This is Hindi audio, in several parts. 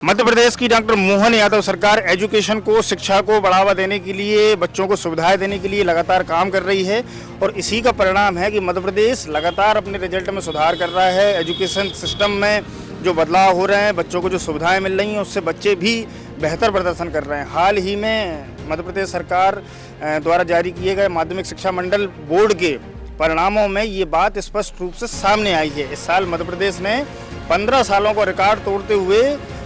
मध्य प्रदेश की डॉक्टर मोहन यादव सरकार एजुकेशन को, शिक्षा को बढ़ावा देने के लिए, बच्चों को सुविधाएं देने के लिए लगातार काम कर रही है और इसी का परिणाम है कि मध्य प्रदेश लगातार अपने रिजल्ट में सुधार कर रहा है। एजुकेशन सिस्टम में जो बदलाव हो रहे हैं, बच्चों को जो सुविधाएं मिल रही हैं, उससे बच्चे भी बेहतर प्रदर्शन कर रहे हैं। हाल ही में मध्य प्रदेश सरकार द्वारा जारी किए गए माध्यमिक शिक्षा मंडल बोर्ड के परिणामों में ये बात स्पष्ट रूप से सामने आई है। इस साल मध्य प्रदेश ने 15 सालों को रिकॉर्ड तोड़ते हुए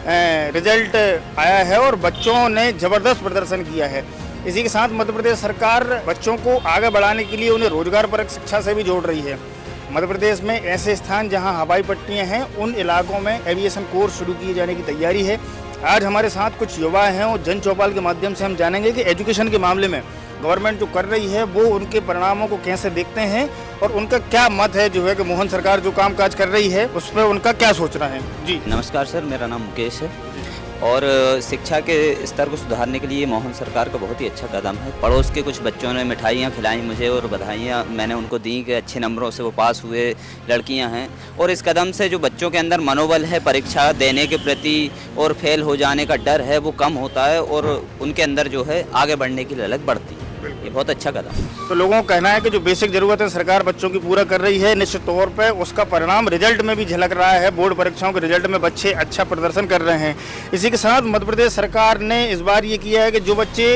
रिजल्ट आया है और बच्चों ने ज़बरदस्त प्रदर्शन किया है। इसी के साथ मध्य प्रदेश सरकार बच्चों को आगे बढ़ाने के लिए उन्हें रोजगारपरक शिक्षा से भी जोड़ रही है। मध्य प्रदेश में ऐसे स्थान जहां हवाई पट्टियां हैं, उन इलाकों में एविएशन कोर्स शुरू किए जाने की तैयारी है। आज हमारे साथ कुछ युवा हैं और जन चौपाल के माध्यम से हम जानेंगे कि एजुकेशन के मामले में गवर्नमेंट जो कर रही है वो उनके परिणामों को कैसे देखते हैं और उनका क्या मत है जो है कि मोहन सरकार जो कामकाज कर रही है उस पर उनका क्या सोचना है। जी नमस्कार सर, मेरा नाम मुकेश है और शिक्षा के स्तर को सुधारने के लिए मोहन सरकार का बहुत ही अच्छा कदम है। पड़ोस के कुछ बच्चों ने मिठाइयाँ खिलाई मुझे और बधाइयाँ मैंने उनको दी कि अच्छे नंबरों से वो पास हुए, लड़कियाँ हैं। और इस कदम से जो बच्चों के अंदर मनोबल है परीक्षा देने के प्रति और फेल हो जाने का डर है वो कम होता है और उनके अंदर जो है आगे बढ़ने की ललक बढ़ती है। ये बहुत अच्छा कदम है। तो लोगों का कहना है कि जो बेसिक जरूरतें सरकार बच्चों की पूरा कर रही है, निश्चित तौर पे उसका परिणाम रिजल्ट में भी झलक रहा है। बोर्ड परीक्षाओं के रिजल्ट में बच्चे अच्छा प्रदर्शन कर रहे हैं। इसी के साथ मध्य प्रदेश सरकार ने इस बार ये किया है कि जो बच्चे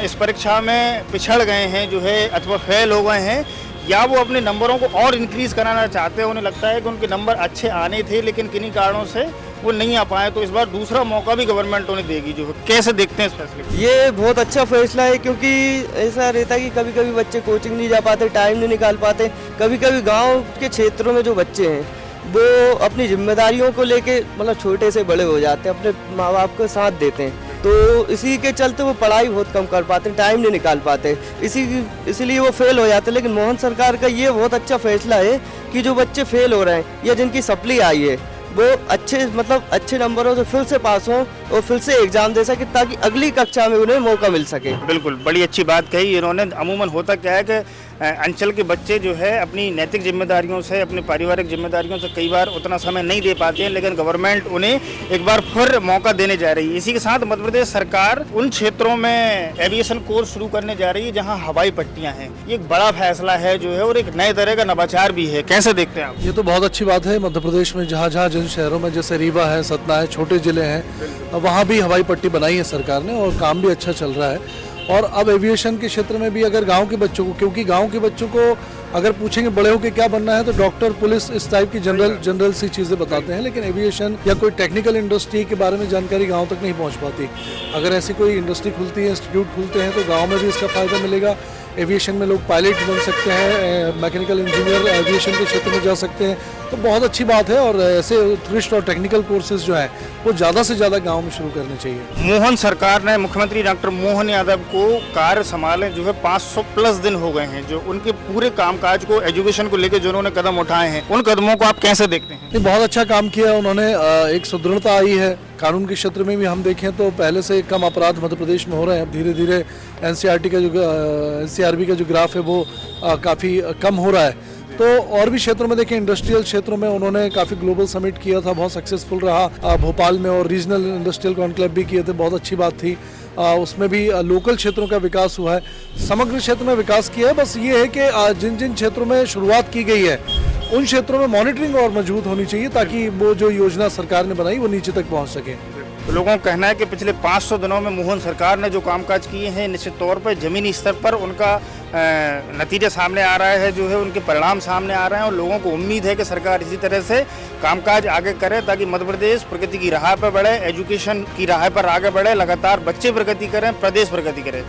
इस परीक्षा में पिछड़ गए हैं जो है अथवा फेल हो गए हैं या वो अपने नंबरों को और इंक्रीज कराना चाहते हैं, उन्हें लगता है कि उनके नंबर अच्छे आने थे लेकिन किन्हीं कारणों से वो नहीं आ पाए, तो इस बार दूसरा मौका भी गवर्नमेंट उन्हें देगी। जो कैसे देखते हैं इस फैसले को? ये बहुत अच्छा फैसला है क्योंकि ऐसा रहता है कि कभी कभी बच्चे कोचिंग नहीं जा पाते, टाइम नहीं निकाल पाते। कभी कभी गांव के क्षेत्रों में जो बच्चे हैं वो अपनी जिम्मेदारियों को लेके मतलब छोटे से बड़े हो जाते हैं, अपने माँ बाप को साथ देते हैं, तो इसी के चलते वो पढ़ाई बहुत कम कर पाते हैं, टाइम नहीं निकाल पाते, इसीलिए वो फेल हो जाते हैं। लेकिन मोहन सरकार का ये बहुत अच्छा फैसला है कि जो बच्चे फेल हो रहे हैं या जिनकी सप्ली आई है वो अच्छे नंबरों से फिर से पास हों और फिर से एग्जाम दे सके ताकि अगली कक्षा में उन्हें मौका मिल सके। बिल्कुल, बड़ी अच्छी बात कही इन्होंने। अमूमन होता क्या है कि अंचल के बच्चे जो है अपनी नैतिक जिम्मेदारियों से, अपनी पारिवारिक जिम्मेदारियों से कई बार उतना समय नहीं दे पाते हैं, लेकिन गवर्नमेंट उन्हें एक बार फिर मौका देने जा रही है। इसी के साथ मध्य प्रदेश सरकार उन क्षेत्रों में एविएशन कोर्स शुरू करने जा रही है जहां हवाई पट्टियां हैं। ये एक बड़ा फैसला है जो है और एक नए तरह का नवाचार भी है। कैसे देखते हैं आप? ये तो बहुत अच्छी बात है। मध्य प्रदेश में जहाँ जहाँ जिन शहरों में जैसे रीवा है, सतना है, छोटे जिले हैं, वहाँ भी हवाई पट्टी बनाई है सरकार ने और काम भी अच्छा चल रहा है। और अब एविएशन के क्षेत्र में भी अगर गांव के बच्चों को, क्योंकि गांव के बच्चों को अगर पूछेंगे बड़े होकर क्या बनना है तो डॉक्टर, पुलिस, इस टाइप की जनरल सी चीज़ें बताते हैं, लेकिन एविएशन या कोई टेक्निकल इंडस्ट्री के बारे में जानकारी गांव तक नहीं पहुंच पाती। अगर ऐसी कोई इंडस्ट्री खुलती है, इंस्टीट्यूट खुलते हैं तो गाँव में भी इसका फ़ायदा मिलेगा। एविएशन में लोग पायलट बन सकते हैं, मैकेनिकल इंजीनियर एविएशन के क्षेत्र में जा सकते हैं, तो बहुत अच्छी बात है। और ऐसे उत्कृष्ट और टेक्निकल कोर्सेज जो है वो ज़्यादा से ज़्यादा गांव में शुरू करने चाहिए। मोहन सरकार ने, मुख्यमंत्री डॉक्टर मोहन यादव को कार्य संभाले जो है 500 प्लस दिन हो गए हैं, जो उनके पूरे कामकाज को, एजुकेशन को लेकर जो उन्होंने कदम उठाए हैं, उन कदमों को आप कैसे देखते हैं? बहुत अच्छा काम किया उन्होंने। एक सुदृढ़ता आई है कानून के क्षेत्र में भी। हम देखें तो पहले से कम अपराध मध्य प्रदेश में हो रहे हैं। अब धीरे धीरे एनसीईआरटी का जो एनसीआरबी का जो ग्राफ है वो काफ़ी कम हो रहा है। तो और भी क्षेत्रों में देखें, इंडस्ट्रियल क्षेत्रों में उन्होंने काफ़ी ग्लोबल समिट किया था, बहुत सक्सेसफुल रहा भोपाल में, और रीजनल इंडस्ट्रियल कॉन्क्लेव भी किए थे, बहुत अच्छी बात थी। उसमें भी लोकल क्षेत्रों का विकास हुआ है, समग्र क्षेत्र में विकास किया है। बस ये है कि जिन जिन क्षेत्रों में शुरुआत की गई है उन क्षेत्रों में मॉनिटरिंग और मजबूत होनी चाहिए ताकि वो जो योजना सरकार ने बनाई वो नीचे तक पहुंच सके। तो लोगों का कहना है कि पिछले 500 दिनों में मोहन सरकार ने जो कामकाज किए हैं, निश्चित तौर पर जमीनी स्तर पर उनका नतीजा सामने आ रहा है, जो है उनके परिणाम सामने आ रहे हैं और लोगों को उम्मीद है कि सरकार इसी तरह से कामकाज आगे करे ताकि मध्य प्रदेश प्रगति की राह पर बढ़े, एजुकेशन की राह पर आगे बढ़े, लगातार बच्चे प्रगति करें, प्रदेश प्रगति करे।